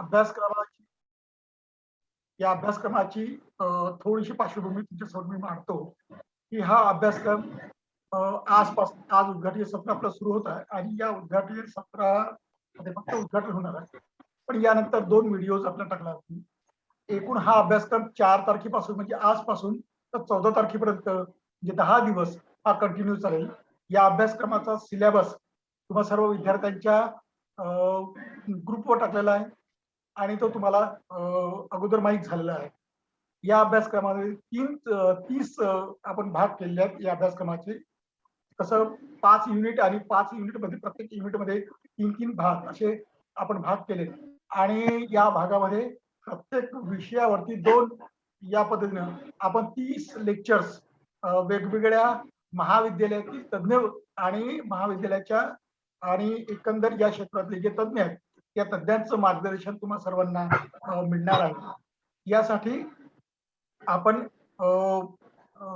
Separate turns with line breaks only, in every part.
अभ्यासक्रमाची या अभ्यासक्रमाची थोडीशी पार्श्वभूमी तुमच्यासमोर मी मांडतो की हा अभ्यासक्रम आज उद्घाटनीय सत्र आपलं सुरू होत आहे आणि या उद्घाटनीय सत्रामध्ये फक्त उद्घाटन होणार आहे, पण यानंतर 2 व्हिडिओज आपल्याला टाकला जातील. एकूण हा अभ्यासक्रम 4 तारखेपासून म्हणजे आजपासून तर 14 तारखेपर्यंत म्हणजे 10 दिवस हा कंटिन्यू चालेल. या अभ्यासक्रमाचा सिलेबस तुम्हा सर्व विद्यार्थ्यांच्या ग्रुपवर टाकलेला आहे आणि तो तुम्हाला अगोदर माहीत झालेला आहे. या अभ्यासक्रमामध्ये 30 आपण भाग केलेले आहेत या अभ्यासक्रमाचे. कसं 5 युनिट आणि 5 युनिटमध्ये प्रत्येक युनिटमध्ये 3-3 भाग असे आपण भाग केले आणि या भागामध्ये प्रत्येक विषयावरती 2 या पद्धतीनं आपण 30 लेक्चर्स वेगवेगळ्या महाविद्यालयातील तज्ञ आणि महाविद्यालयाच्या आणि एकंदर या क्षेत्रातले जे तज्ञ आहेत त्या तज्ञांचं मार्गदर्शन तुम्हा सर्वांना मिळणार आहे. यासाठी आपण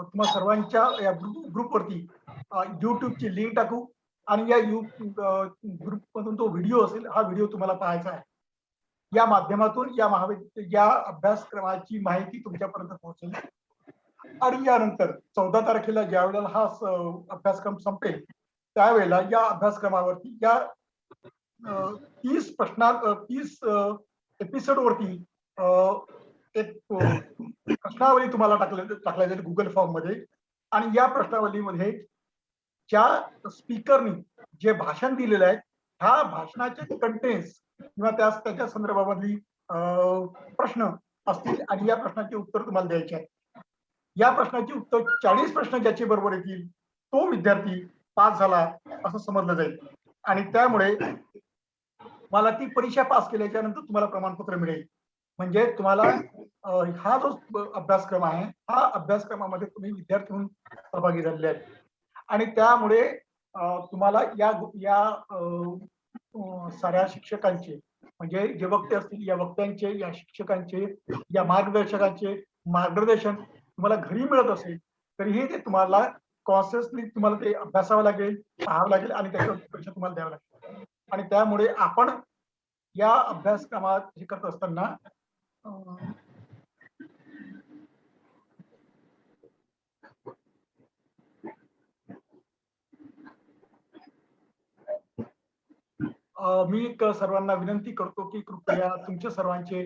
तुम्हा सर्वांच्या या ग्रुपवरती युट्यूबची लिंक टाकू आणि या ग्रुपमधून तो व्हिडिओ असेल, हा व्हिडिओ तुम्हाला पाहायचा आहे. या माध्यमातून या अभ्यासक्रमाची माहिती तुमच्यापर्यंत पोहोचेल आणि यानंतर 14 तारखेला ज्या वेळेला हा अभ्यासक्रम संपेल त्यावेळेला या अभ्यासक्रमावरती या 30 एपिसोड वरती एक प्रश्नावली तुम्हाला टाकल्या जाईल गुगल फॉर्म मध्ये आणि या प्रश्नावलीमध्ये ज्या स्पीकरनी जे भाषण दिलेलं आहे ह्या भाषणाचे कंटेन्स किंवा त्याच्या संदर्भामधली प्रश्न असतील आणि या प्रश्नाचे उत्तर तुम्हाला द्यायचे आहे. या प्रश्नाची उत्तर 40 प्रश्न ज्याचे बरोबर येतील तो विद्यार्थी पास झाला असं समजलं जाईल आणि त्यामुळे मला ती परीक्षा पास केल्याच्या नंतर तुम्हाला प्रमाणपत्र मिळेल. म्हणजे तुम्हाला हा जो अभ्यासक्रम आहे हा अभ्यासक्रमामध्ये तुम्ही विद्यार्थी म्हणून सहभागी झालेले आहेत आणि त्यामुळे तुम्हाला या साऱ्या शिक्षकांचे म्हणजे जे वक्ते असतील या वक्त्यांचे, या शिक्षकांचे, या मार्गदर्शकांचे मार्गदर्शन तुम्हाला घरी मिळत असेल तरीही ते तुम्हाला कॉन्शियसली तुम्हाला ते अभ्यासावं लागेल, पाहावं लागेल आणि त्याच्यावर परीक्षा तुम्हाला द्यावं लागेल. आणि त्यामुळे आपण या अभ्यासक्रमात हे करत असताना मी सर्वांना विनंती करतो की कृपया तुमच्या सर्वांचे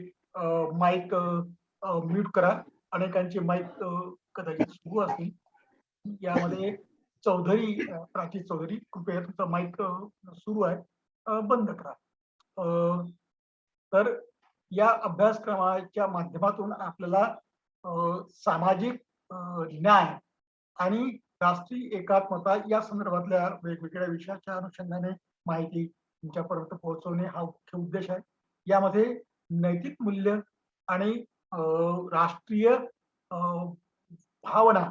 माईक म्यूट करा. अनेकांचे माईक कदाचित सुरू असतील. यामध्ये चौधरी प्राची चौधरी कृपया तुमचा माईक सुरू आहे बंद करा. तर या अभ्यासक्रमाच्या माध्यमातून आपल्याला सामाजिक न्याय आणि राष्ट्रीय एकात्मता या संदर्भातल्या वेगवेगळ्या विषयाच्या अनुषंगाने माहिती तुमच्यापर्यंत पोहोचवणे हा मुख्य उद्देश आहे. यामध्ये नैतिक मूल्य आणि राष्ट्रीय भावना,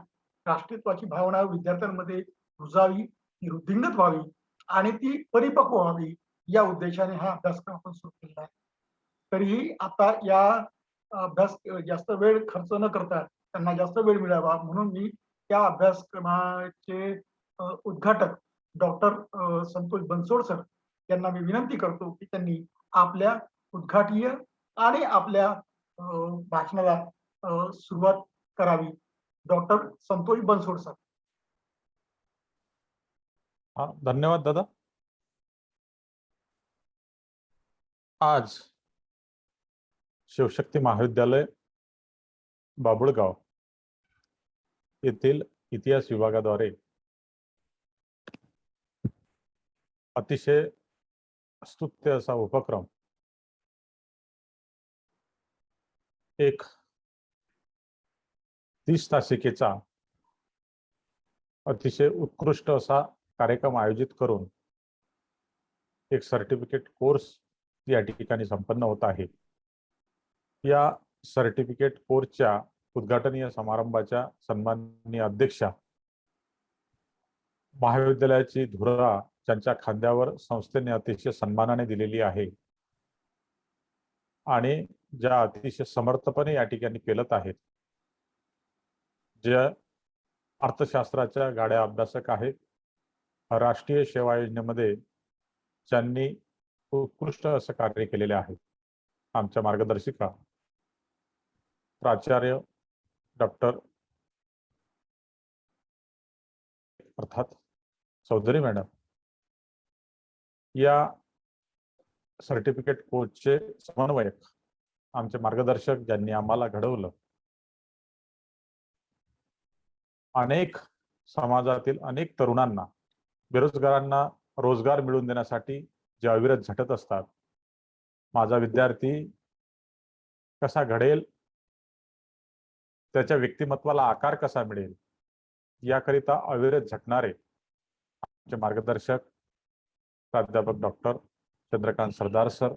राष्ट्रीयत्वाची भावना विद्यार्थ्यांमध्ये रुजावी, ती वृद्धिंगत व्हावी आणि ती परिपक्व व्हावी या उद्देशाने हा अभ्यासक्रम आपण सुरू केलेला आहे. तरीही आता या अभ्यास जास्त वेळ खर्च न करता त्यांना जास्त वेळ मिळावा म्हणून मी त्या अभ्यासक्रमाचे उद्घाटक डॉक्टर संतोष बनसोड सर यांना मी विनंती करतो की त्यांनी आपल्या उद्घाटनीय आणि आपल्या भाषणाला सुरुवात करावी. Doctor Santosh Bansod sir.
धन्यवाद दादा. आज शिवशक्ती महाविद्यालय बाबुळगाव येथील इतिहास विभागाद्वारे अतिशय स्तुत्य असा उपक्रम एक 30 तासिकेचा अतिशय उत्कृष्ट असा कार्यक्रम आयोजित करून एक सर्टिफिकेट कोर्स या ठिकाणी संपन्न होत आहे. या सर्टिफिकेट कोर्सच्या उद्घाटनीय समारंभाच्या सन्माननीय अध्यक्षा महाविद्यालयाची धुरा ज्यांच्या खांद्यावर संस्थेने अतिशय सन्मानाने दिलेली आहे आणि ज्या अतिशय समर्थपणे या ठिकाणी पेलत आहेत, ज्या अर्थशास्त्राच्या गाड्या अभ्यासक आहेत, राष्ट्रीय सेवा योजनेमध्ये ज्यांनी उत्कृष्ट असं कार्य केलेले आहे आमच्या मार्गदर्शिका प्राचार्य डॉक्टर अर्थात चौधरी मॅडम या सर्टिफिकेट कोर्सचे समन्वयक, आमचे मार्गदर्शक ज्यांनी आम्हाला घडवलं, अनेक समाजातील अनेक तरुणांना, बेरोजगारांना रोजगार मिळवून देण्यासाठी जे अविरत झटत असतात, माझा विद्यार्थी कसा घडेल, त्याच्या व्यक्तिमत्वाला आकार कसा मिळेल, याकरिता अविरत झटणारे आमचे मार्गदर्शक प्राध्यापक डॉक्टर चंद्रकांत सरदार सर,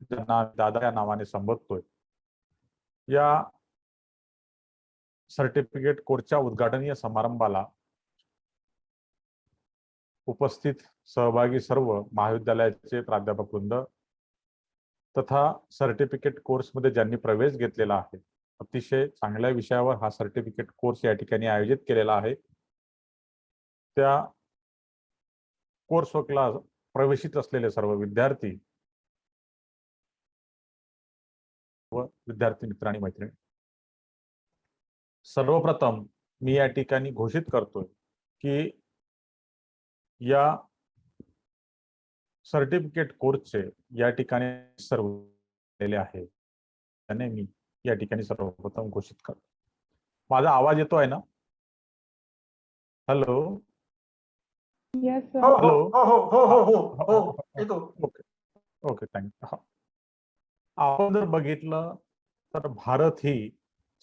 ज्यांना दादा या नावाने संबोधतोय, या सर्टिफिकेट कोर्सच्या उद्घाटनीय समारंभाला उपस्थित सहभागी सर्व महाविद्यालयाचे प्राध्यापक वृंद तथा सर्टिफिकेट कोर्समध्ये ज्यांनी प्रवेश घेतलेला आहे, अतिशय चांगल्या विषयावर हा सर्टिफिकेट कोर्स या ठिकाणी आयोजित केलेला आहे, त्या कोर्सला प्रवेशित असलेले सर्व विद्यार्थी व विद्यार्थी मित्र आणि मैत्रिणी, सर्वप्रथम मी या ठिकाणी घोषित करतोय की या सर्टिफिकेट कोर्सचे या ठिकाणी सर्व आहे, त्याने मी या ठिकाणी सर्वप्रथम घोषित करतो. माझा आवाज येतोय ना? हॅलो.
Yes, sir.
हो हो
हॅलो.
हो हो हो हो हो हो येतो.
Okay okay, thank you. आपण जर बघितलं तर भारत ही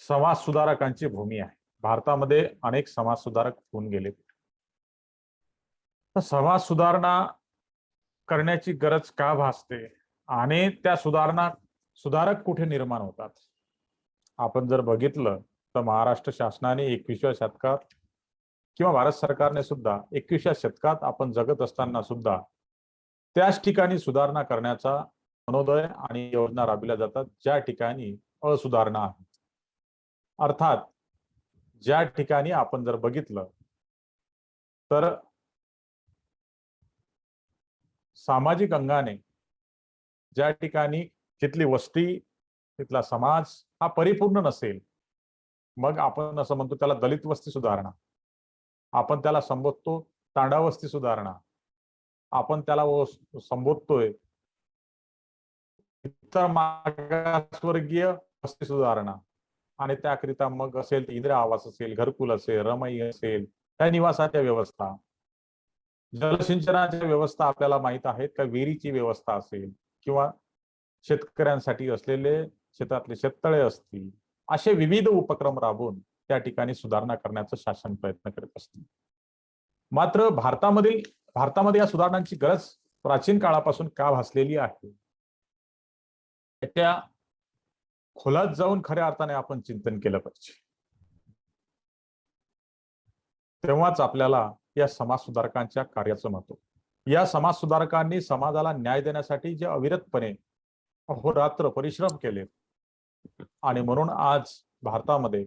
समाज सुधारकांची भूमी आहे. भारतामध्ये अनेक समाज सुधारक होऊन गेले. तर समाज सुधारणा करण्याची गरज का भासते आणि त्या सुधारक कुठे निर्माण होतात? आपण जर बघितलं तर महाराष्ट्र शासनाने 21व्या शतकात किंवा भारत सरकारने सुद्धा 21व्या शतकात आपण जगत असताना सुद्धा त्याच ठिकाणी सुधारणा करण्याचा मनोदय आणि योजना राबविल्या जातात ज्या ठिकाणी असुधारणा आहे. अर्थात ज्या ठिकाणी आपण जर बघितलं तर सामाजिक अंगाने ज्या ठिकाणी तिथली वस्ती, तिथला समाज हा परिपूर्ण नसेल, मग आपण असं म्हणतो त्याला दलित वस्ती सुधारणा, आपण त्याला संबोधतो तांडा वस्ती सुधारणा, आपण त्याला संबोधतोय इतर मागासवर्गीय वस्ती सुधारणा, आणि त्याकरिता मग असेल इंदिरा आवास असेल, घरकुल असेल, रमई असेल, त्या निवासाच्या व्यवस्था, जलसिंचनाच्या व्यवस्था आपल्याला माहित आहेत का, विहिरीची व्यवस्था असेल किंवा शेतकऱ्यांसाठी असलेले शेतातले शेततळे असतील, असे विविध उपक्रम राबवून त्या ठिकाणी सुधारणा करण्याचा शासन प्रयत्न करत असते. मात्र भारतामध्ये या सुधारणांची गरज प्राचीन काळापासून का भासलेली आहे, त्या खोलात जाऊन खऱ्या अर्थाने आपण चिंतन केलं पाहिजे. तेव्हाच आपल्याला या समाज सुधारकांच्या कार्याचं महत्व, या समाज सुधारकांनी समाजाला न्याय देण्यासाठी जे अविरतपणे अहोरात्र परिश्रम केले, आणि म्हणून आज भारतामध्ये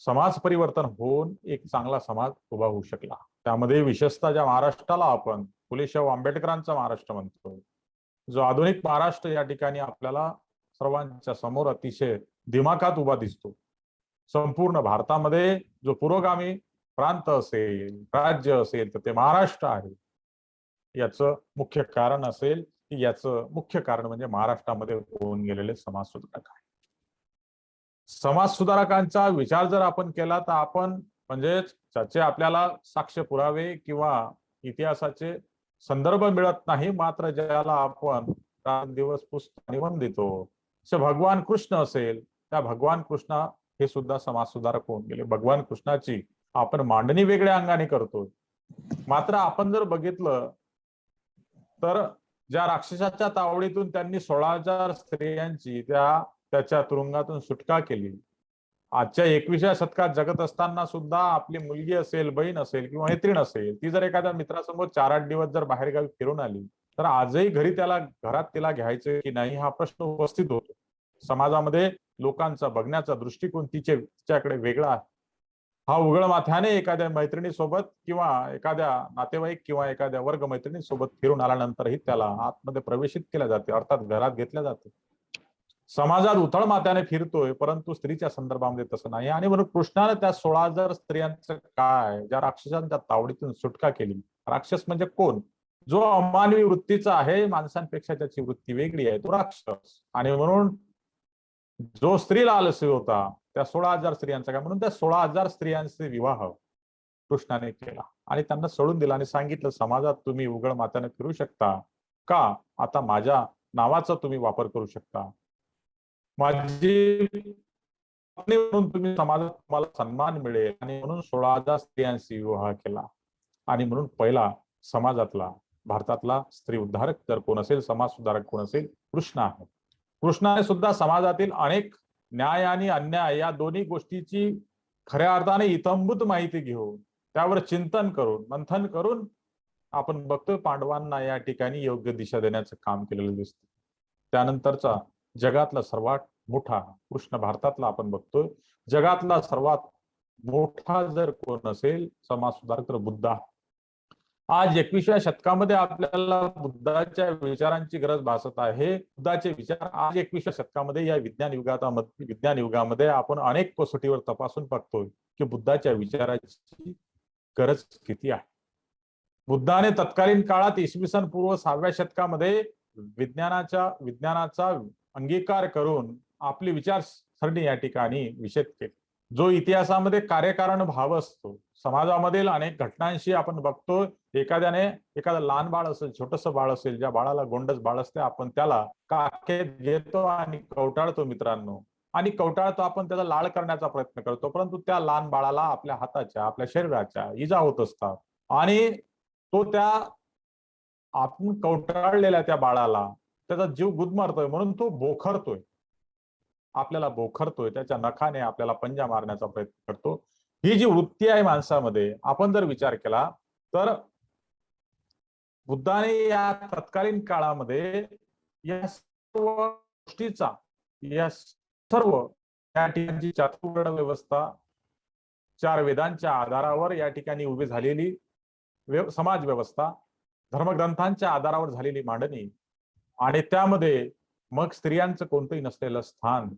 समाज परिवर्तन होऊन एक चांगला समाज उभा होऊ शकला. त्यामध्ये विशेषतः ज्या महाराष्ट्राला आपण फुले शाहू आंबेडकरांचा महाराष्ट्र म्हणतो, जो आधुनिक महाराष्ट्र या ठिकाणी आपल्याला सर्वांच्या समोर अतिशय दिमाखात उभा दिसतो. संपूर्ण भारतामध्ये जो पुरोगामी प्रांत असेल, राज्य असेल, तर ते महाराष्ट्र आहे. याचं मुख्य कारण असेल की याचं मुख्य कारण म्हणजे महाराष्ट्रामध्ये होऊन गेलेले समाज सुधारक आहे. समाज सुधारकांचा विचार जर आपण केला तर आपण म्हणजे त्याचे आपल्याला साक्ष पुरावे किंवा इतिहासाचे संदर्भ मिळत नाही, मात्र ज्याला आपण दिवस पुस्तकाने वंदितो, जसे भगवान कृष्ण असेल, त्या भगवान कृष्ण हे सुद्धा समाज सुधारक होऊन गेले. भगवान कृष्णाची आपण मांडणी वेगळ्या अंगाने करतो, मात्र आपण जर बघितलं तर ज्या राक्षसाच्या तावडीतून त्यांनी 16,000 स्त्रियांची त्याच्या तुरुंगातून सुटका केली, आजच्या 21व्या शतकात जगत असताना सुद्धा आपली मुलगी असेल, बहीण असेल किंवा मैत्रीण असेल, ती जर एखाद्या मित्रासमोर 4-8 दिवस जर बाहेरगावी फिरून आली तर आजही घरात तिला घ्यायचे की नाही हा प्रश्न उपस्थित होतो. समाजामध्ये लोकांचा बघण्याचा दृष्टिकोन तिच्याकडे वेगळा आहे. हा उघड माथ्याने एखाद्या मैत्रिणीसोबत किंवा एखाद्या नातेवाईक किंवा एखाद्या वर्ग मैत्रिणीसोबत फिरून आल्यानंतरही त्याला आतमध्ये प्रवेशित केल्या जाते, अर्थात घरात घेतल्या जाते. समाजात उथळ माथ्याने फिरतोय, परंतु स्त्रीच्या संदर्भामध्ये तसं नाही. आणि म्हणून कृष्णाने त्या 16,000 स्त्रियांचं काय, ज्या राक्षसांच्या तावडीतून सुटका केली. राक्षस म्हणजे कोण? जो अमानवी वृत्तीचा आहे, माणसांपेक्षा त्याची वृत्ती वेगळी आहे, तो राक्षस. आणि म्हणून जो स्त्री लालसी होता, त्या 16,000 स्त्रियांचा काय, म्हणून त्या 16,000 स्त्रियांचे विवाह कृष्णाने केला आणि त्यांना सोडून दिला आणि सांगितलं, समाजात तुम्ही उघड माथ्याने फिरू शकता का? आता माझ्या नावाचा तुम्ही वापर करू शकता. माझी पत्नी म्हणून तुम्ही समाजात तुम्हाला सन्मान मिळेल. आणि म्हणून 16,000 स्त्रियांशी विवाह केला. आणि म्हणून पहिला समाजातला, भारतातला स्त्री उद्धारक जर कोण असेल, समाज सुधारक कोण असेल, कृष्ण आहे. कृष्णाने सुद्धा समाजातील अनेक न्याय आणि अन्याय या दोन्ही गोष्टीची खऱ्या अर्थाने इतंभूत माहिती घेऊन, त्यावर चिंतन करून, मंथन करून आपण बघतोय पांडवांना या ठिकाणी योग्य दिशा देण्याचं काम केलेलं दिसतं. त्यानंतरचा जगातला सर्वात मोठा कृष्ण भारतातला आपण बघतोय. जगातला सर्वात मोठा जर कोण असेल समाज सुधारक तर बुद्ध. आज 21व्या शतकामध्ये आपल्याला बुद्धाच्या विचारांची गरज भासत आहे. बुद्धाचे विचार आज 21व्या शतकामध्ये या विज्ञान युगामध्ये आपण अनेक कसोटीवर तपासून बघतोय की बुद्धाच्या विचाराची गरज किती आहे. बुद्धाने तत्कालीन काळात इसवी सन पूर्व 6व्या शतकामध्ये विज्ञानाचा अंगीकार करून आपली विचारसरणी या ठिकाणी विषद केली. जो इतिहासामध्ये कार्यकारण भाव असतो, समाजामधील अनेक घटनांशी आपण बघतो. एखादं लहान बाळ असेल, छोटस बाळ असेल, ज्या बाळाला गोंडस बाळ असते, आपण त्याला काखेत घेतो आणि कवटाळतो मित्रांनो. आणि कवटाळतो, आपण त्याचा लाड करण्याचा प्रयत्न करतो, परंतु त्या लहान बाळाला आपल्या हाताच्या, आपल्या शरीराच्या इजा होत असतात. आणि तो त्या आपण कवटाळलेल्या त्या बाळाला त्याचा जीव गुदमरतोय, म्हणून तो बोखरतोय, आपल्याला बोखरतोय, त्याच्या नखाने आपल्याला पंजा मारण्याचा प्रयत्न करतो. ही जी वृत्ती आहे माणसामध्ये, आपण जर विचार केला तर बुद्धाने या तत्कालीन काळामध्ये या सर्व गोष्टीचा, या सर्व या ठिकाणची चातुर्वर्ण व्यवस्था, 4 वेदांच्या आधारावर या ठिकाणी उभी झालेली समाज व्यवस्था, धर्मग्रंथांच्या आधारावर झालेली मांडणी, आणि त्यामध्ये मग स्त्रियांचं कोणतंही नसलेलं स्थान,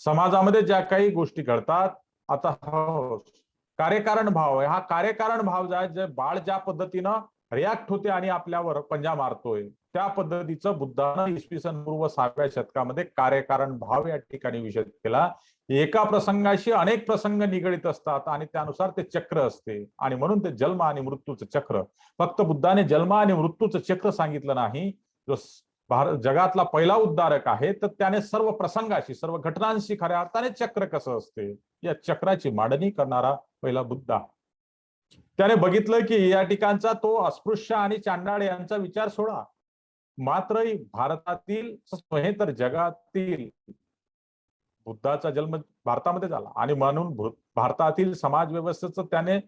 समाजामध्ये ज्या काही गोष्टी घडतात. आता कार्यकारण भाव आहे, हा कार्यकारण भाव जे बाळ ज्या पद्धतीनं रिॲक्ट होते आणि आपल्यावर पंजा मारतोय, त्या पद्धतीचं बुद्धानं इसवी सन पूर्व 6व्या शतकामध्ये कार्यकारण भाव या ठिकाणी विषद केला. एका प्रसंगाशी अनेक प्रसंग निगडित असतात आणि त्यानुसार ते चक्र असते. आणि म्हणून ते जन्म आणि मृत्यूचं चक्र, फक्त बुद्धाने जन्म आणि मृत्यूचं चक्र सांगितलं नाही. जो जगातला पहिला उद्धारक आहे, तर त्याने सर्व प्रसंगाशी, सर्व घटनांशी खऱ्या अर्थाने चक्र कसं असते या चक्राची मांडणी करणारा पहिला बुद्ध. त्याने बघितलं की या ठिकाणचा तो अस्पृश्य आणि चांडाळ यांचा विचार सोडा, मात्र भारतातील हे तर जगातील बुद्धाचा जन्म भारतामध्ये झाला. आणि म्हणून भारतातील समाज व्यवस्थेचं त्याने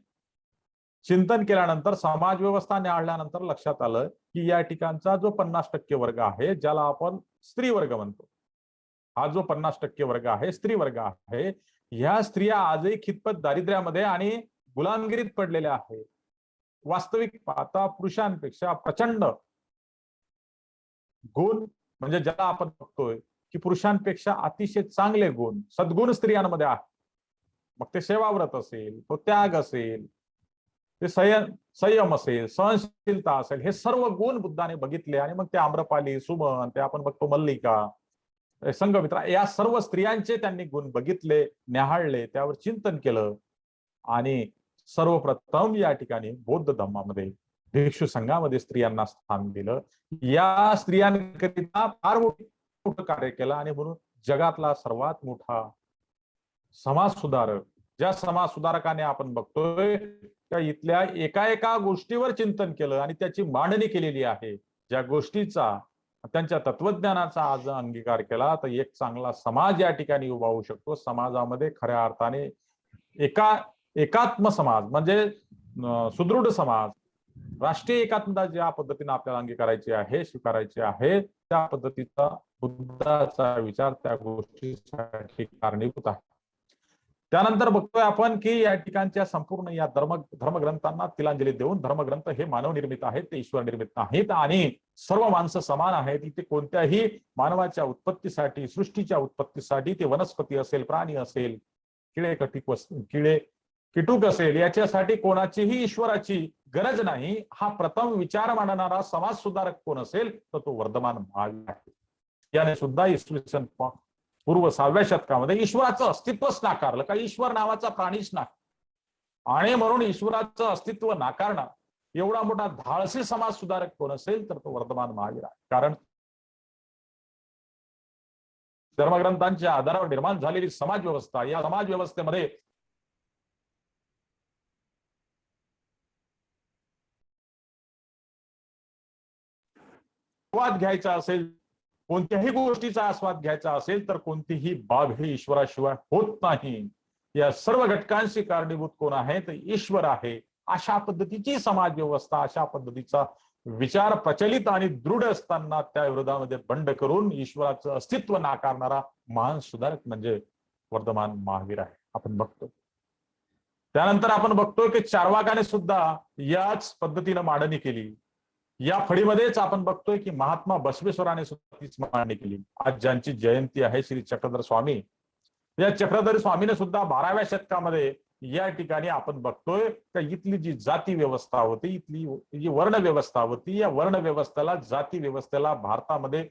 चिंतन केल्यानंतर, समाज व्यवस्था निहाळल्यानंतर लक्षात आलं की या ठिकाणचा जो 50% वर्ग आहे, ज्याला आपण स्त्री वर्ग म्हणतो, हा जो 50% वर्ग आहे, स्त्री वर्ग आहे, ह्या स्त्रिया आजही खितपत दारिद्र्यामध्ये आणि गुलामगिरीत पडलेल्या आहेत. वास्तविक पाहता पुरुषांपेक्षा प्रचंड गुण, म्हणजे ज्याला आपण बघतोय की पुरुषांपेक्षा अतिशय चांगले गुण, सद्गुण स्त्रियांमध्ये आहेत. मग ते सेवाव्रत असेल, तो त्याग असेल, ते संयम असेल, सहनशीलता असेल, हे सर्व गुण बुद्धाने बघितले. आणि मग ते आम्रपाली, सुमन, ते आपण बघतो मल्लिका, संघमित्रा, या सर्व स्त्रियांचे त्यांनी गुण बघितले, न्याहाळले, त्यावर चिंतन केलं. आणि सर्वप्रथम या ठिकाणी बौद्ध धर्मामध्ये, भिक्षू संघामध्ये स्त्रियांना स्थान दिलं. या स्त्रियांकरिता फार मोठं कार्य केलं. आणि म्हणून जगातला सर्वात मोठा समाज सुधारक, ज्या समाज सुधारकाने आपण बघतोय त्या इथल्या एका गोष्टीवर चिंतन केलं आणि त्याची मांडणी केलेली आहे, ज्या गोष्टीचा, त्यांच्या तत्वज्ञानाचा आज अंगीकार केला, तर एक चांगला समाज या ठिकाणी उभा होऊ शकतो. समाजामध्ये खऱ्या अर्थाने एकात्म समाज, म्हणजे सुदृढ समाज, राष्ट्रीय एकात्मता ज्या पद्धतीने आपल्याला अंगीकारायची आहे, स्वीकारायची आहे, त्या पद्धतीचा बुद्धाचा विचार त्या गोष्टीसाठी कारणीभूत आहे. त्यानंतर बघतोय आपण की या ठिकाणच्या संपूर्ण या धर्मग्रंथांना तिलांजली देऊन धर्मग्रंथ हे मानव निर्मित आहेत, ते ईश्वर निर्मित नाहीत आणि सर्व माणसं समान आहेत. इथे कोणत्याही मानवाच्या उत्पत्तीसाठी, सृष्टीच्या उत्पत्तीसाठी, ते वनस्पती असेल, प्राणी असेल, किडे कीटक असेल, याच्यासाठी कोणाचीही ईश्वराची गरज नाही. हा प्रथम विचार मांडणारा समाज सुधारक कोण असेल तर तो वर्धमान महावीर आहे. याने सुद्धा इसवी सन पूर्व 6व्या शतकामध्ये ईश्वराचं अस्तित्वच नाकारलं. का ईश्वर नावाचा प्राणीच नाही, आणि म्हणून ईश्वराचं अस्तित्व नाकारणं एवढा मोठा धाडसी समाज सुधारक कोण असेल तर तो वर्धमान महावीर आहे. कारण धर्मग्रंथांच्या आधारावर निर्माण झालेली समाज व्यवस्था, या समाज व्यवस्थेमध्ये आस्वाद घ्यायचा असेल, कोणत्याही गोष्टीचा आस्वाद घ्यायचा असेल तर कोणतीही बाब ही ईश्वराशिवाय होत नाही. या सर्व घटकांशी कारणीभूत कोण आहे तर ईश्वर आहे. अशा पद्धतीची समाज व्यवस्था, अशा पद्धतीचा विचार प्रचलित आणि दृढ असताना त्या विरोधामध्ये बंड करून ईश्वराचं अस्तित्व नाकारणारा महान सुधारक म्हणजे वर्धमान महावीर आहे. आपण बघतो. त्यानंतर आपण बघतोय की चार्वाकाने सुद्धा याच पद्धतीनं मांडणी केली. या फळीमध्येच आपण बघतोय की महात्मा बसवेश्वराने सुद्धा तीच मांडणी केली. आज ज्यांची जयंती आहे श्री चक्रधर स्वामी, या चक्रधर स्वामीने सुद्धा 12व्या शतकामध्ये या ठिकाणी आपण बघतोय का इथली जी जाती व्यवस्था होती, इथली जी वर्ण व्यवस्था होती, या वर्ण व्यवस्थेला, जाती व्यवस्थेला भारतामध्ये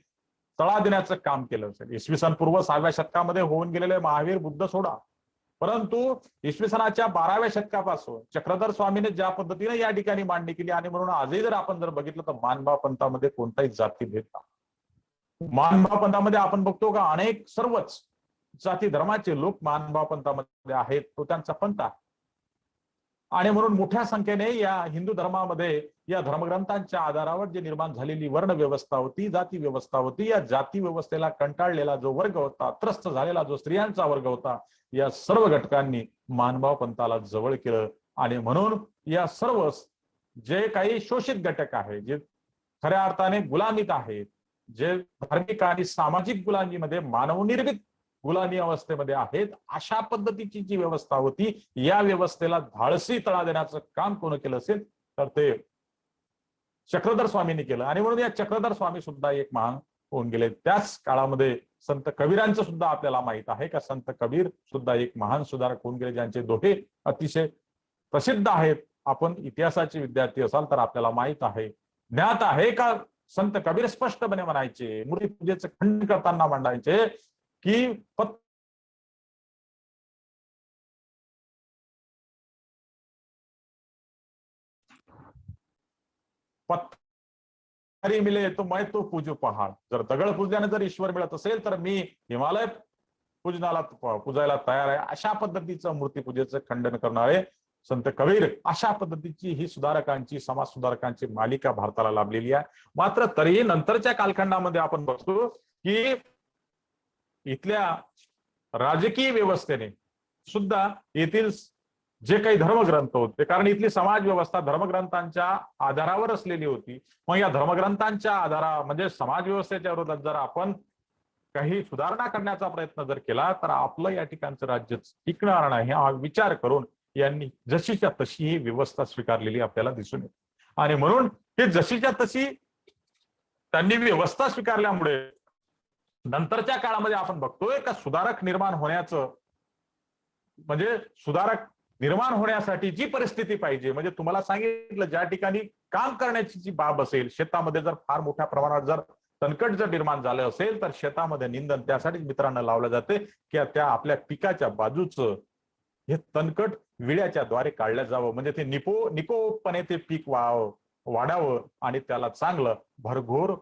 तळा देण्याचं काम केलं असेल. इसवी सन पूर्व 6व्या शतकामध्ये होऊन गेलेले महावीर बुद्ध सोडा, परंतु इसवी सनाच्या 12व्या शतकापासून चक्रधर स्वामीने ज्या पद्धतीने या ठिकाणी मांडणी केली, आणि म्हणून आजही जर आपण बघितलं तर मानभाव पंथामध्ये कोणताही जातीभेद नाही. मानभाव पंथामध्ये आपण बघतो का अनेक सर्वच जाती धर्माचे लोक मानभाव पंथामध्ये आहेत, तो त्यांचा पंथ आहे. आणि म्हणून मोठ्या संख्येने या हिंदू धर्मामध्ये या धर्मग्रंथांच्या आधारावर जे निर्माण झालेली वर्ण व्यवस्था होती, जाती व्यवस्था होती, या जाती व्यवस्थेला कंटाळलेला जो वर्ग होता, त्रस्त झालेला जो स्त्रियांचा वर्ग होता, या सर्व घटकांनी मानभाव पंथाला जवळ केलं. आणि म्हणून या सर्व जे काही शोषित घटक आहेत, जे खऱ्या अर्थाने गुलामीत आहेत, जे धार्मिक आणि सामाजिक गुलामीमध्ये मानवनिर्मित गुलामी अवस्थेमध्ये आहेत, अशा पद्धतीची जी व्यवस्था होती, या व्यवस्थेला धाडसी तळा देण्याचं काम कोण केलं असेल तर ते चक्रधर स्वामींनी केलं. आणि म्हणून या चक्रधर स्वामी सुद्धा एक महान होऊन गेले. त्याच काळामध्ये संत कबीरांचं सुद्धा आपल्याला माहित आहे का संत कबीर सुद्धा एक महान सुधारक होऊन गेले, ज्यांचे दोहे अतिशय प्रसिद्ध आहेत. आपण इतिहासाचे विद्यार्थी असाल तर आपल्याला माहित आहे, ज्ञात आहे का संत कबीर स्पष्टपणे म्हणायचे, मूर्तिपूजेचं खंडन करताना मांडायचे की पत्थरी मिले तो मैं तो पूजू पहाड. जर दगड पूजल्याने जर ईश्वर मिळत असेल तर मी हिमालय पूजायला तयार आहे. अशा पद्धतीचं मूर्तिपूजेचं खंडन करणारे संत कबीर, अशा पद्धतीची ही सुधारकांची, समाज सुधारकांची मालिका भारताला लाभलेली आहे. मात्र तरीही नंतरच्या कालखंडामध्ये आपण बघतो की इथल्या राजकीय व्यवस्थेने सुद्धा येथील जे काही धर्मग्रंथ होते, कारण इथली समाज व्यवस्था धर्मग्रंथांच्या आधारावर असलेली होती. मग या धर्मग्रंथांच्या आधारा म्हणजे समाज व्यवस्थेच्या विरोधात जर आपण काही सुधारणा करण्याचा प्रयत्न जर केला तर आपलं या ठिकाणचं राज्य टिकणार नाही, हा विचार करून यांनी जशीच्या तशी ही व्यवस्था स्वीकारलेली आपल्याला दिसून येते. आणि म्हणून हे जशीच्या तशी त्यांनी व्यवस्था स्वीकारल्यामुळे नंतरच्या काळामध्ये आपण बघतोय का सुधारक निर्माण होण्याचं, म्हणजे सुधारक निर्माण होण्यासाठी जी परिस्थिती पाहिजे, म्हणजे तुम्हाला सांगितलं ज्या ठिकाणी काम करण्याची जी बाब असेल, शेतामध्ये जर फार मोठ्या प्रमाणात जर तणकट जर निर्माण झालं असेल तर शेतामध्ये निंदन त्यासाठी मित्रांना लावलं जाते की त्या आपल्या पिकाच्या बाजूचं हे तणकट विळ्याच्या द्वारे काढलं जावं, म्हणजे ते निकोपणे ते पीक वाढावं आणि त्याला चांगलं भरघोर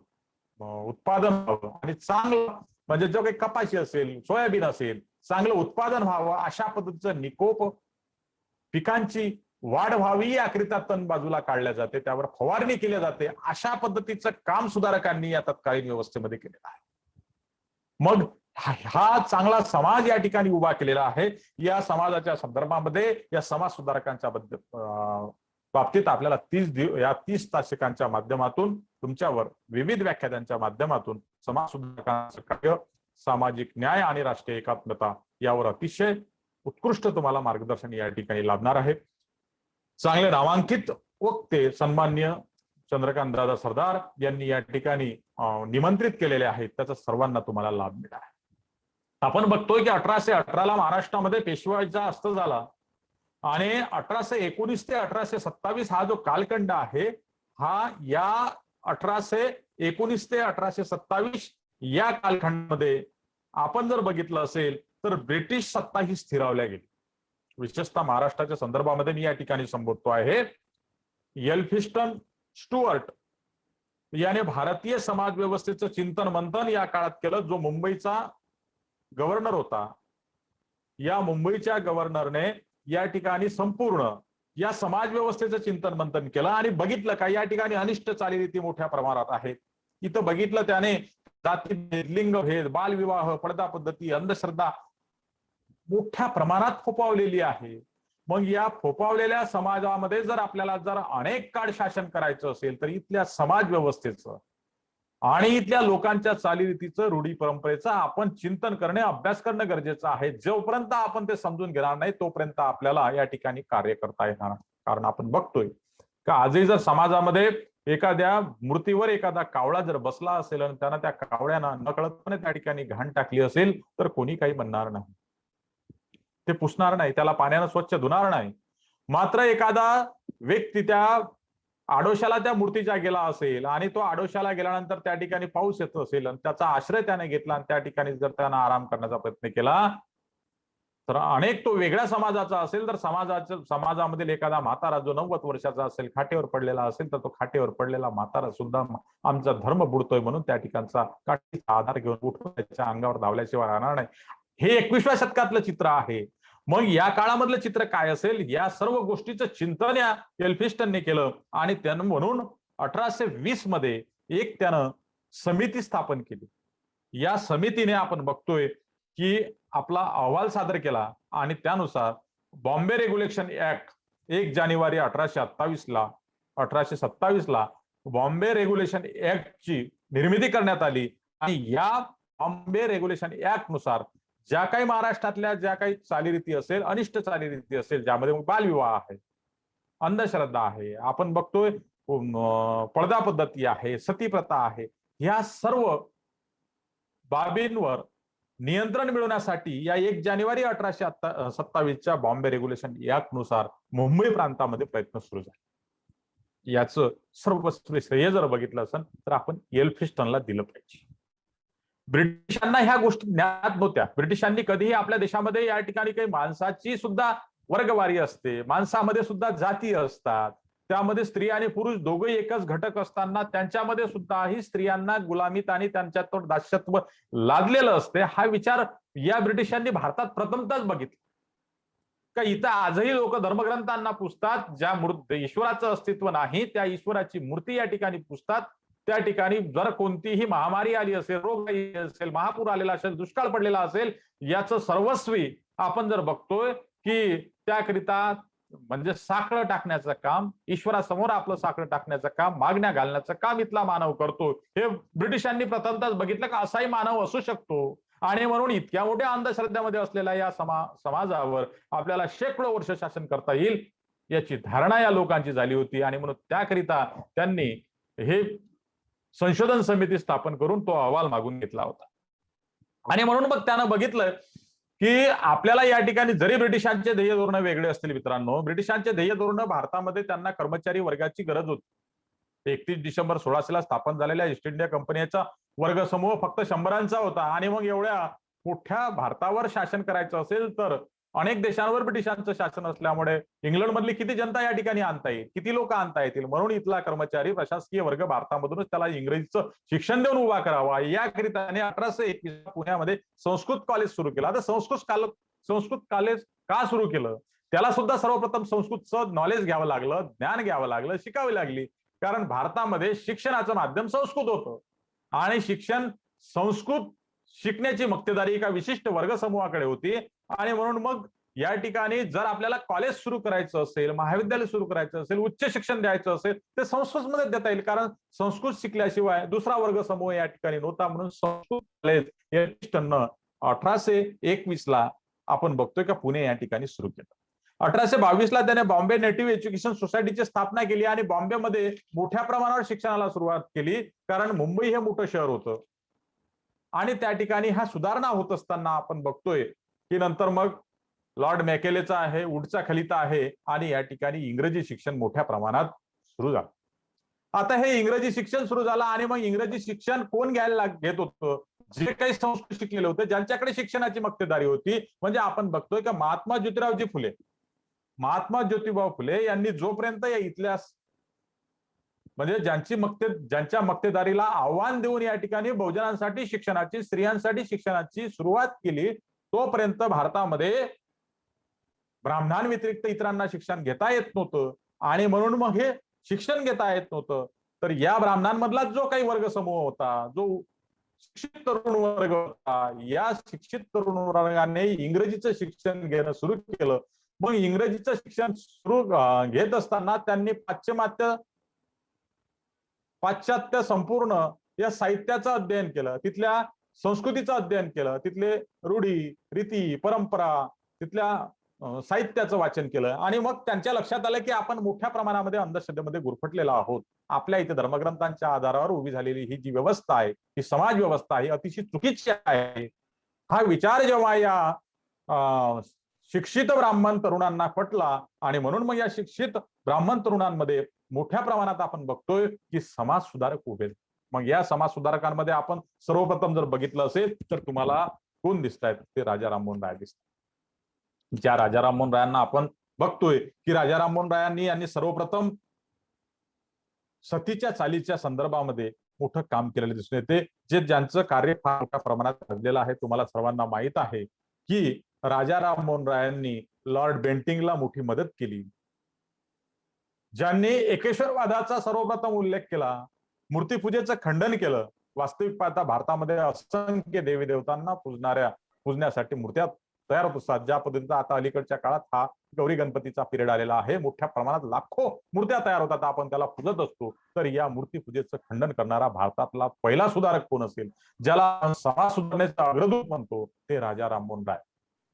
उत्पादन व्हावं, आणि चांगलं म्हणजे जो काही कपाशी असेल, सोयाबीन असेल, चांगलं उत्पादन व्हावं, अशा पद्धतीचं निकोप पिकांची वाढ व्हावी याकरिता तण बाजूला काढल्या जाते, त्यावर फवारणी केली जाते. अशा पद्धतीचं काम सुधारकांनी या तत्कालीन व्यवस्थेमध्ये केलेलं आहे. मग हा चांगला समाज या ठिकाणी उभा केलेला आहे. या समाजाच्या संदर्भामध्ये या समाज सुधारकांच्या बाबतीत आपल्याला 30 तासिकांच्या माध्यमातून तुमच्यावर विविध व्याख्यानांच्या माध्यमातून समाज सुधारकांचं कार्य, सामाजिक न्याय आणि राष्ट्रीय एकात्मता यावर अतिशय उत्कृष्ट तुम्हाला मार्गदर्शन या ठिकाणी लाभणार आहे. चांगले नामांकित वक्ते सन्माननीय चंद्रकांत दादा सरदार यांनी या ठिकाणी निमंत्रित केलेले आहेत, त्याचा सर्वांना तुम्हाला लाभ मिळणार आहे. आपण बघतोय की 1818 महाराष्ट्रामध्ये पेशवाईचा अस्त झाला आणि 1819 ते 1827 हा जो कालखंड आहे, हा या 1819 ते 1827 या कालखंडामध्ये आपण जर बघितलं असेल तर ब्रिटिश सत्ता ही स्थिरावल्या गेली. विशेषतः महाराष्ट्राच्या संदर्भामध्ये मी या ठिकाणी संबोधतो आहे. एल्फिस्टन स्टुअर्ट याने भारतीय समाज व्यवस्थेचं चिंतन मंथन या काळात केलं. जो मुंबईचा गव्हर्नर होता, या मुंबईच्या गव्हर्नरने या ठिकाणी संपूर्ण या समाज व्यवस्थेचं चिंतन मंथन केलं आणि बघितलं का या ठिकाणी अनिष्ट चालीरीती मोठ्या प्रमाणात आहेत. इथं बघितलं त्याने जातीभेद, लिंगभेद, बालविवाह, पडदा पद्धती, अंधश्रद्धा मोठ्या प्रमाणात फोपावलेली आहे. मग या फोपावलेल्या समाजामध्ये जर आपल्याला अनेक काळ शासन करायचं असेल तर इथल्या समाज व्यवस्थेचं आणि इथल्या लोकांच्या चालीरीतीचं, रूढी परंपरेचं आपण चिंतन करणे, अभ्यास करणं गरजेचं आहे. जोपर्यंत आपण ते समजून घेणार नाही तोपर्यंत आपल्याला या ठिकाणी कार्य करता येणार. कारण आपण बघतोय का आजही जर समाजामध्ये एखाद्या मूर्तीवर एखादा कावळा जर बसला असेल आणि त्यानं त्या कावळ्यानं नकळतपणे त्या ठिकाणी घाण टाकली असेल तर कोणी काही म्हणणार नाही, ते पुसणार नाही, त्याला पाण्यानं स्वच्छ धुणार नाही. मात्र एखादा व्यक्ती त्या आडोशाला त्या मूर्तीच्या गेला असेल आणि तो आडोशाला गेल्यानंतर त्या ठिकाणी पाऊस येत असेल आणि त्याचा आश्रय त्याने घेतला आणि त्या ठिकाणी जर त्यानं आराम करण्याचा प्रयत्न केला तर अनेक तो वेगळ्या समाजाचा असेल तर समाजामधील एखादा म्हातारा जो 90 वर्षाचा असेल, खाटेवर पडलेला असेल तर तो खाटेवर पडलेला म्हातारा सुद्धा आमचा धर्म बुडतोय म्हणून त्या ठिकाणचा काठीचा आधार घेऊन उठून त्याच्या अंगावर धावल्याशिवाय राहणार नाही. हे 21व्या शतकातलं चित्र आहे. मग या काळामधलं चित्र काय असेल, या सर्व गोष्टीचं चिंतन या एल्फिस्टनने केलं आणि त्यानं म्हणून 1820 मध्ये एक त्यानं समिती स्थापन केली. या समितीने आपण बघतोय की आपला अहवाल सादर केला आणि त्यानुसार बॉम्बे रेग्युलेशन ऍक्ट 1 जानेवारी 1827 ला बॉम्बे रेग्युलेशन ऍक्टची निर्मिती करण्यात आली आणि या बॉम्बे रेग्युलेशन ऍक्ट नुसार ज्या काही महाराष्ट्रातल्या ज्या काही चालीरीती असेल, अनिष्ट चालीरीती असेल, ज्यामध्ये बालविवाह आहे, अंधश्रद्धा आहे, आपण बघतोय पडदा पद्धती आहे, सती प्रथा आहे, या सर्व बाबींवर नियंत्रण मिळवण्यासाठी या 1 जानेवारी 1827च्या बॉम्बे रेग्युलेशन ऍक्ट नुसार मुंबई प्रांतामध्ये प्रयत्न सुरू झाले. याचं सर्वस्वी श्रेय जर बघितलं असेल तर आपण एल्फिस्टनला दिलं पाहिजे. ब्रिटिशांना ह्या गोष्टी ज्ञात नव्हत्या. ब्रिटिशांनी कधीही आपल्या देशामध्ये या ठिकाणी काही माणसाची सुद्धा वर्गवारी असते, माणसामध्ये सुद्धा जाती असतात, त्यामध्ये स्त्री आणि पुरुष दोघे एकच घटक असताना त्यांच्यामध्ये सुद्धा ही स्त्रियांना गुलामीत आणि त्यांच्यात दास्यत्व लादलेलं असते. हा विचार या ब्रिटिशांनी भारतात प्रथमतःच बघितला. का इथं आजही लोक धर्मग्रंथांना पुजतात, ज्या ईश्वराचं अस्तित्व नाही त्या ईश्वराची मूर्ती या ठिकाणी पुजतात. त्या ठिकाणी जर कोणतीही महामारी आली असेल, रोग असेल, महापूर आलेला असेल, दुष्काळ पडलेला असेल, याचं सर्वस्वी आपण जर बघतोय की त्याकरिता म्हणजे साखळं टाकण्याचं काम, ईश्वरासमोर आपलं साखळं टाकण्याचं काम, मागण्या घालण्याचं काम इथला मानव करतो. हे ब्रिटिशांनी प्रथमतःच बघितलं का असाही मानव असू शकतो. आणि म्हणून इतक्या मोठ्या अंधश्रद्धेमध्ये असलेल्या या समाजावर आपल्याला शेकडो वर्ष शासन करता येईल याची धारणा या लोकांची झाली होती. आणि म्हणून त्याकरिता त्यांनी हे संशोधन समिती स्थापन करून तो अहवाल मागून घेतला होता. आणि म्हणून मग त्यानं बघितलं की आपल्याला या ठिकाणी जरी ब्रिटिशांचे ध्येय धोरण वेगळे असतील मित्रांनो, ब्रिटिशांचे ध्येय धोरण भारतामध्ये त्यांना कर्मचारी वर्गाची गरज होती. 31 डिसेंबर 1600 स्थापन झालेल्या ईस्ट इंडिया कंपनीचा वर्गसमूह फक्त 100 होता. आणि मग एवढ्या मोठ्या भारतावर शासन करायचं असेल तर अनेक देशांवर ब्रिटिशांचं शासन असल्यामुळे इंग्लंड मधली किती जनता या ठिकाणी आणता येईल, किती लोक आणता येतील, म्हणून इथला कर्मचारी प्रशासकीय वर्ग भारतामधूनच त्याला इंग्रजीचं शिक्षण देऊन उभा करावा याकरिता 1821 पुण्यामध्ये संस्कृत कॉलेज सुरू केलं. आता संस्कृत कॉलेज का सुरू केलं, त्याला सुद्धा सर्वप्रथम संस्कृतचं नॉलेज घ्यावं लागलं, ज्ञान घ्यावं लागलं, शिकावी लागली. कारण भारतामध्ये शिक्षणाचं माध्यम संस्कृत होतं आणि संस्कृत शिकण्याची मक्तेदारी एका विशिष्ट वर्गसमूहाकडे होती. आणि म्हणून मग या ठिकाणी जर आपल्याला कॉलेज सुरू करायचं असेल, महाविद्यालय सुरू करायचं असेल, उच्च शिक्षण द्यायचं असेल ते संस्कृतमध्ये देता येईल. कारण संस्कृत शिकल्याशिवाय दुसरा वर्गसमूह या ठिकाणी नव्हता. म्हणून संस्कृत कॉलेज एल्फिस्टननं 1821 ला आपण बघतोय का पुणे या ठिकाणी सुरू केलं. 1822ला त्याने बॉम्बे नेटिव्ह एज्युकेशन सोसायटीची स्थापना केली आणि बॉम्बेमध्ये मोठ्या प्रमाणावर शिक्षणाला सुरुवात केली, कारण मुंबई हे मोठं शहर होतं. आणि त्या ठिकाणी हा सुधारणा होत असताना आपण बघतोय की नंतर मग लॉर्ड मॅकेलेचा आहे, वुडचा खलिता आहे आणि या ठिकाणी इंग्रजी शिक्षण मोठ्या प्रमाणात सुरू झालं. आता हे इंग्रजी शिक्षण सुरू झालं आणि मग इंग्रजी शिक्षण कोण घ्यायला घेत होतं? जे काही संस्कृत शिकलेले होते, ज्यांच्याकडे शिक्षणाची मक्तेदारी होती. म्हणजे आपण बघतोय का महात्मा ज्योतिराव फुले यांनी जोपर्यंत या इथल्या म्हणजे ज्यांच्या मक्तेदारीला आव्हान देऊन या ठिकाणी बहुजनांसाठी शिक्षणाची, स्त्रियांसाठी शिक्षणाची सुरुवात केली, तोपर्यंत भारतामध्ये ब्राह्मणांव्यतिरिक्त इतरांना शिक्षण घेता येत नव्हतं. आणि म्हणून मग हे शिक्षण घेता येत नव्हतं. तर या ब्राह्मणांमधला जो काही वर्ग समूह होता, जो शिक्षित तरुण वर्ग होता, या शिक्षित तरुण वर्गाने इंग्रजीचं शिक्षण घेणं सुरू केलं. मग इंग्रजीचं शिक्षण सुरू घेत असताना त्यांनी पाश्चात्य संपूर्ण या साहित्याचं अध्ययन केलं, तिथल्या संस्कृतीचं अध्ययन केलं, तिथले रूढी, रीती, परंपरा, तिथल्या साहित्याचं वाचन केलं. आणि मग त्यांच्या लक्षात आलं की आपण मोठ्या प्रमाणामध्ये अंधश्रद्धेमध्ये गुरफटलेलो आहोत. आपल्या इथे धर्मग्रंथांच्या आधारावर उभी झालेली ही जी व्यवस्था आहे, ही समाज व्यवस्था आहे, अतिशय चुकीची आहे. हा विचार जेव्हा या शिक्षित ब्राह्मण तरुणांना पटला आणि म्हणून मग या शिक्षित ब्राह्मण तरुणांमध्ये मोठ्या प्रमाणात आपण बघतोय की समाज सुधारक उभे. मग या समाज सुधारकांमध्ये आपण सर्वप्रथम जर बघितलं असेल तर तुम्हाला कोण दिसत आहेत? ते राजा राममोहन राय दिसतात. ज्या राजा राममोहन रायांना आपण बघतोय की राजा राममोहन रायांनी यांनी सर्वप्रथम सतीच्या चालीच्या संदर्भामध्ये मोठं काम केलेलं दिसून येते. ज्यांचं कार्य फार मोठ्या प्रमाणात गाजलेलं आहे. तुम्हाला सर्वांना माहित आहे की राजा राममोहन रायांनी लॉर्ड बेंटिंगला मोठी मदत केली, ज्यांनी एकेश्वरवादाचा सर्वप्रथम उल्लेख केला, मूर्तीपूजेचं खंडन केलं. वास्तविक पाहता भारतामध्ये असंख्य देवी देवतांना पूजण्यासाठी मूर्त्या तयार होत असतात. ज्या पद्धतीचा आता अलीकडच्या काळात हा गौरी गणपतीचा पिरियड आलेला आहे, मोठ्या प्रमाणात लाखो मूर्त्या तयार होतात, आपण त्याला पूजत असतो. तर या मूर्तीपूजेचं खंडन करणारा भारतातला पहिला सुधारक कोण असेल, ज्याला समाज सुधारण्याचा अग्रदूत म्हणतो, ते राजा राममोहन राय,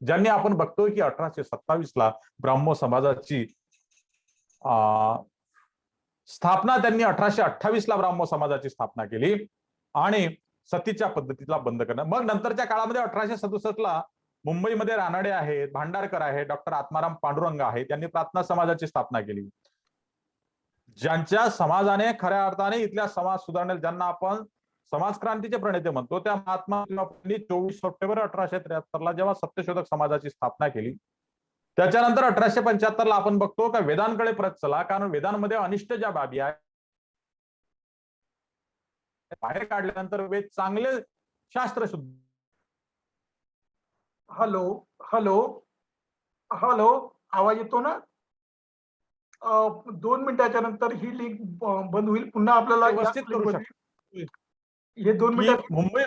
ज्यांनी आपण बघतोय की 1827ला ब्राह्मो समाजाची स्थापना त्यांनी 1828ला ब्राह्मो समाजाची स्थापना केली आणि सतीच्या पद्धतीला बंद करणं. मग नंतरच्या काळामध्ये 1867ला मुंबईमध्ये रानडे आहेत, भांडारकर आहेत, डॉक्टर आत्माराम पांडुरंग आहेत, त्यांनी प्रार्थना समाजाची स्थापना केली, ज्यांच्या समाजाने खऱ्या अर्थाने इथल्या समाज सुधारणे, ज्यांना आपण समाज क्रांतीचे प्रणेते म्हणतो, त्या महात्मा ज्योतिरावांनी 24 सप्टेंबर 1873ला जेव्हा सत्यशोधक समाजाची स्थापना केली, त्याच्यानंतर 1875ला आपण बघतो का वेदांकडे परत चला, कारण वेदांमध्ये अनिष्ट ज्या बाबी आहेत बाहेर काढल्यानंतर वेद चांगले शास्त्र शुद्ध.
हॅलो हॅलो हॅलो, आवाज येतो ना? 2 मिनिटाच्या नंतर ही लिंक बंद होईल. पुन्हा आपल्याला
व्यवस्थित करू शकतो.
हे 2 मिनिटात
मुंबई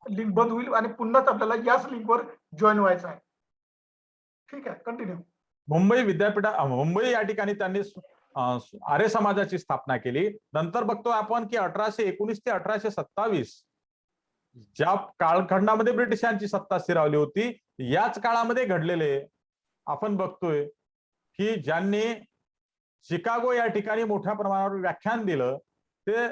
लिंक बंद होईल आणि पुन्हाच आपल्याला याच लिंकवर जॉईन व्हायचं आहे. ठीक आहे, कंटिन्यू.
मुंबई या ठिकाणी त्यांनी आर्य समाजाची स्थापना केली. नंतर बघतो आपण की 1819 ते 1827 ज्या कालखंडामध्ये ब्रिटिशांची सत्ता स्थिरावली होती, याच काळामध्ये घडलेले आपण बघतोय की ज्यांनी शिकागो या ठिकाणी मोठ्या प्रमाणावर व्याख्यान दिलं, ते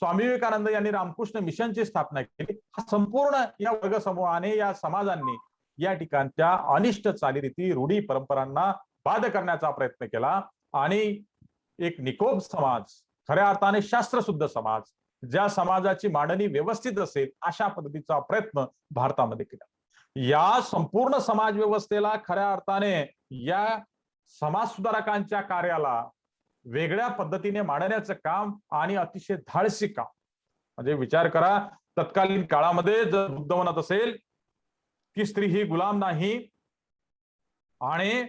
स्वामी विवेकानंद यांनी रामकृष्ण मिशनची स्थापना केली. हा संपूर्ण या वर्ग समूहाने, या समाजांनी या ठिकाणच्या अनिष्ट चालीरीती, रूढी, परंपरांना बाद करण्याचा प्रयत्न केला आणि एक निकोप समाज, खऱ्या अर्थाने शास्त्रशुद्ध समाज, ज्या समाजाची मांडणी व्यवस्थित असेल अशा पद्धतीचा प्रयत्न भारतामध्ये केला. या संपूर्ण समाज व्यवस्थेला खऱ्या अर्थाने या समाज सुधारकांच्या कार्याला वेगळ्या पद्धतीने मांडण्याचं काम आणि अतिशय धाडसी काम. म्हणजे विचार करा, तत्कालीन काळामध्ये जर बुद्ध म्हणत असेल की स्त्री ही गुलाम नाही आणि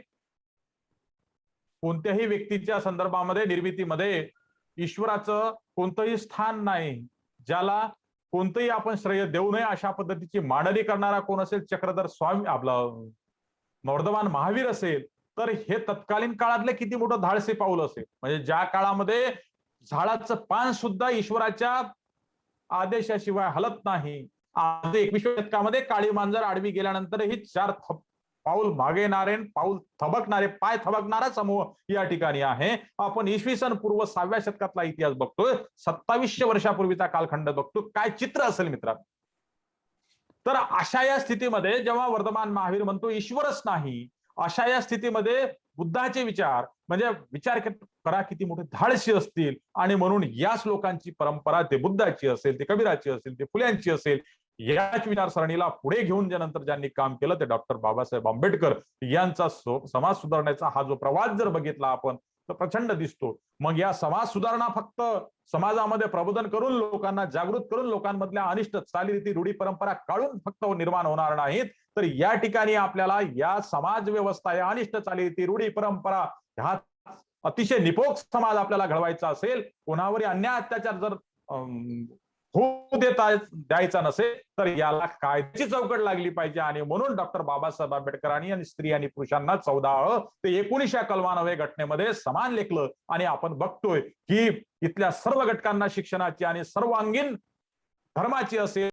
कोणत्याही व्यक्तीच्या संदर्भामध्ये, निर्मितीमध्ये ईश्वराचं कोणतंही स्थान नाही, ज्याला कोणतंही आपण श्रेय देऊ नये, अशा पद्धतीची मांडणी करणारा कोण असेल, चक्रधर स्वामी, आपला वर्धमान महावीर असेल, तर हे तत्कालीन काळातले किती मोठं धाडसी पाऊल असेल. म्हणजे ज्या काळामध्ये झाडाचं पान सुद्धा ईश्वराच्या आदेशाशिवाय हलत नाही, आज 21व्या शतकामध्ये काळी मांजर आडवी गेल्यानंतरही चार पाऊल मागे येणारे पाऊल थबकणारे पाय थबकणारा समूह या ठिकाणी आहे. आपण इसवी सन पूर्व 6व्या शतकातला इतिहास बघतोय, 2700 वर्षापूर्वीचा कालखंड बघतो. काय चित्र असेल मित्रांनो. तर अशा या स्थितीमध्ये जेव्हा वर्धमान महावीर म्हणतो ईश्वरच नाही, अशा या स्थितीमध्ये बुद्धाचे विचार म्हणजे विचार करा किती मोठे धाडसी असतील. आणि म्हणून याच लोकांची परंपरा, ते बुद्धाची असेल, ते कबीराची असेल, ते फुल्यांची असेल, याच विचारसरणीला पुढे घेऊन ज्यानंतर ज्यांनी काम केलं ते डॉक्टर बाबासाहेब आंबेडकर यांचा समाज सुधारण्याचा हा जो प्रवास जर बघितला आपण तर प्रचंड दिसतो. मग या समाज सुधारणा फक्त समाजामध्ये प्रबोधन करून, लोकांना जागृत करून, लोकांमधल्या अनिष्ट चालीरीती, रूढी, परंपरा काढून फक्त निर्माण होणार नाहीत, तर या ठिकाणी आपल्याला या समाज व्यवस्था, या अनिष्ट चालीरीती, रूढी, परंपरा ह्या अतिशय निपोक समाज आपल्याला घडवायचा असेल, कोणावरही अन्याय अत्याचार जर होऊ द्यायचा नसेल, तर याला कायद्याची चौकट लागली पाहिजे. आणि म्हणून डॉक्टर बाबासाहेब आंबेडकरांनी आणि स्त्री आणि पुरुषांना 14 ते 19 या कलमान्वये घटनेमध्ये समान लेखलं. आणि आपण बघतोय की इथल्या सर्व घटकांना शिक्षणाची आणि सर्वांगीण धर्माची असेल